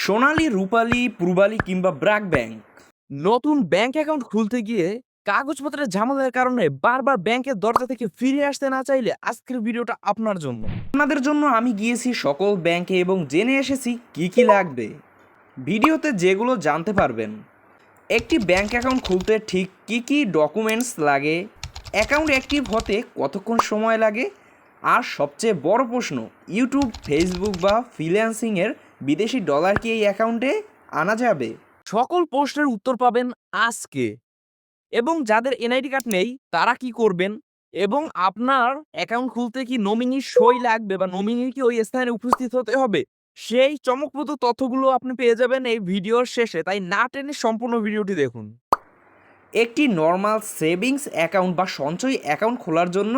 সোনালী, রূপালী, পূর্বালী কিংবা ব্র্যাক ব্যাংক। নতুন bank account খুলতে গিয়ে কাগজপত্রের ঝামেলার কারণে বারবার ব্যাংকের দরজা থেকে ফিরে আসতে না চাইলে আজকের ভিডিওটা আপনার জন্য। আপনাদের জন্য আমি গিয়েছি সকল ব্যাংকে এবং জেনে এসেছি কি কি লাগবে। ভিডিওতে যেগুলো জানতে পারবেন, একটি ব্যাংক অ্যাকাউন্ট খুলতে ঠিক কি কি ডকুমেন্টস লাগে, অ্যাকাউন্ট অ্যাক্টিভ হতে কতক্ষণ সময় লাগে, আর সবচেয়ে বড় প্রশ্ন, ইউটিউব, ফেসবুক বা ফ্রিল্যান্সিংয়ের বিদেশি ডলার কি এই অ্যাকাউন্টে আনা যাবে? সকল প্রশ্নের উত্তর পাবেন আজকে। এবং যাদের এনআইডি কার্ড নেই তারা কি করবেন, এবং আপনার অ্যাকাউন্ট খুলতে কি নমিনির সই লাগবে বা নমিনির কি ওই স্থানে উপস্থিত হতে হবে, সেই চমকপ্রদ তথ্যগুলো আপনি পেয়ে যাবেন এই ভিডিওর শেষে। তাই না টেনে সম্পূর্ণ ভিডিওটি দেখুন। একটি নর্মাল সেভিংস অ্যাকাউন্ট বা সঞ্চয় অ্যাকাউন্ট খোলার জন্য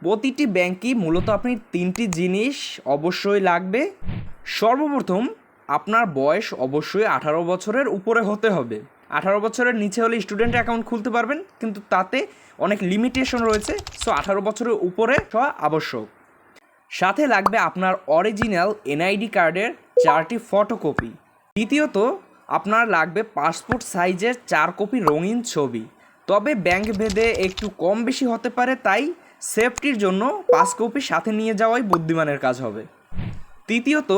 প্রতিটি ব্যাংকই মূলত আপনি তিনটি জিনিস অবশ্যই লাগবে। সর্বপ্রথম, আপনার বয়স অবশ্যই 18 বছরের উপরে হতে হবে। 18 বছরের নিচে হলে স্টুডেন্ট অ্যাকাউন্ট খুলতে পারবেন, কিন্তু তাতে অনেক লিমিটেশন রয়েছে। সো 18 বছরের উপরে হওয়া আবশ্যক। সাথে লাগবে আপনার অরিজিনাল এনআইডি কার্ডের 4টি ফটোকপি। দ্বিতীয়ত, আপনার লাগবে পাসপোর্ট সাইজের 4 কপি রঙিন ছবি, তবে ব্যাংক ভেদে একটু কম বেশি হতে পারে, তাই সেফটির জন্য 5 কপি সাথে নিয়ে যাওয়াই বুদ্ধিমানের কাজ হবে। তৃতীয়ত,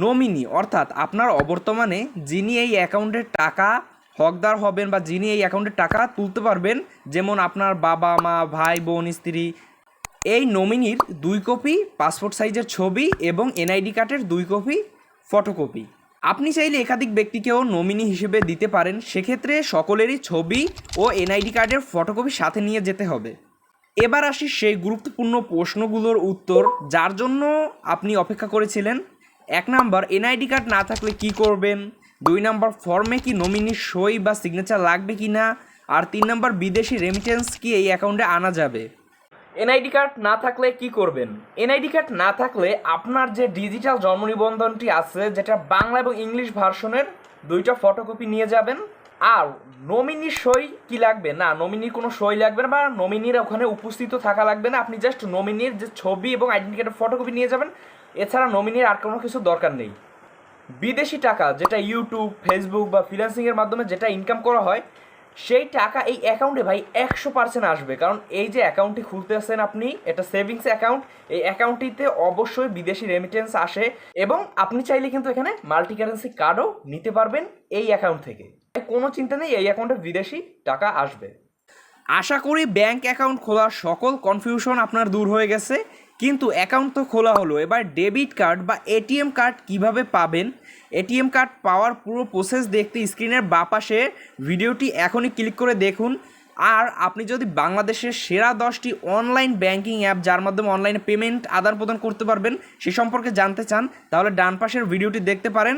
নমিনি, অর্থাৎ আপনার অবর্তমানে যিনি এই অ্যাকাউন্টের টাকা হকদার হবেন বা যিনি এই অ্যাকাউন্টের টাকা তুলতে পারবেন, যেমন আপনার বাবা মা, ভাই বোন, স্ত্রী, এই নমিনির 2 কপি পাসপোর্ট সাইজের ছবি এবং এনআইডি কার্ডের 2 কপি ফটোকপি। আপনি চাইলে একাধিক ব্যক্তিকেও নমিনি হিসেবে দিতে পারেন, সেক্ষেত্রে সকলেরই ছবি ও এনআইডি কার্ডের ফটোকপি সাথে নিয়ে যেতে হবে। এবার আসি সেই গুরুত্বপূর্ণ প্রশ্নগুলোর উত্তর যার জন্য আপনি অপেক্ষা করেছিলেন। 1 নাম্বার, এনআইডি কার্ড না থাকলে কি করবেন? 2 নাম্বার, ফর্মে কি নমিনির সই বা সিগনেচার লাগবে কি না? আর 3 নাম্বার, বিদেশি রেমিটেন্স কি এই অ্যাকাউন্টে আনা যাবে? এনআইডি কার্ড না থাকলে কি করবেন? এনআইডি কার্ড না থাকলে আপনার যে ডিজিটাল জন্ম নিবন্ধনটি আছে, যেটা বাংলা এবং ইংলিশ ভার্সনের 2টা ফটোকপি নিয়ে যাবেন। আর নমিনির সই কি লাগবে না, নমিনির কোনো সই লাগবে না বা নমিনির ওখানে উপস্থিত থাকা লাগবে না। আপনি জাস্ট নমিনির যে ছবি এবং আইডেন্টি কার্ডের ফটোকপি নিয়ে যাবেন, এছাড়া নমিনির আর কোনো কিছু দরকার নেই। বিদেশি টাকা, যেটা ইউটিউব, ফেসবুক বা ফ্রিল্যান্সিংয়ের মাধ্যমে যেটা ইনকাম করা হয়, সেই টাকা এই অ্যাকাউন্টে ভাই 100% আসবে। কারণ এই যে অ্যাকাউন্টটি খুলতেছেন আপনি, এটা সেভিংস অ্যাকাউন্ট, এই অ্যাকাউন্টটিতে অবশ্যই বিদেশি রেমিটেন্স আসে এবং আপনি চাইলে কিন্তু এখানে মাল্টি কারেন্সি কার্ডও নিতে পারবেন এই অ্যাকাউন্ট থেকে। কোনো চিন্তা নেই, এই অ্যাকাউন্টে বিদেশি টাকা আসবে। আশা করি ব্যাংক অ্যাকাউন্ট খোলার সকল কনফিউশন আপনার দূর হয়ে গেছে। কিন্তু অ্যাকাউন্ট তো খোলা হলো, এবার ডেবিট কার্ড বা এটিএম কার্ড কিভাবে পাবেন? এটিএম কার্ড পাওয়ার পুরো প্রসেস দেখতে স্ক্রিনের বাঁ পাশে ভিডিওটি এখনই ক্লিক করে দেখুন। আর আপনি যদি বাংলাদেশের সেরা 10টি অনলাইন ব্যাংকিং অ্যাপ যার মাধ্যমে অনলাইনে পেমেন্ট আদান প্রদান করতে পারবেন সে সম্পর্কে জানতে চান, তাহলে ডান পাশের ভিডিওটি দেখতে পারেন।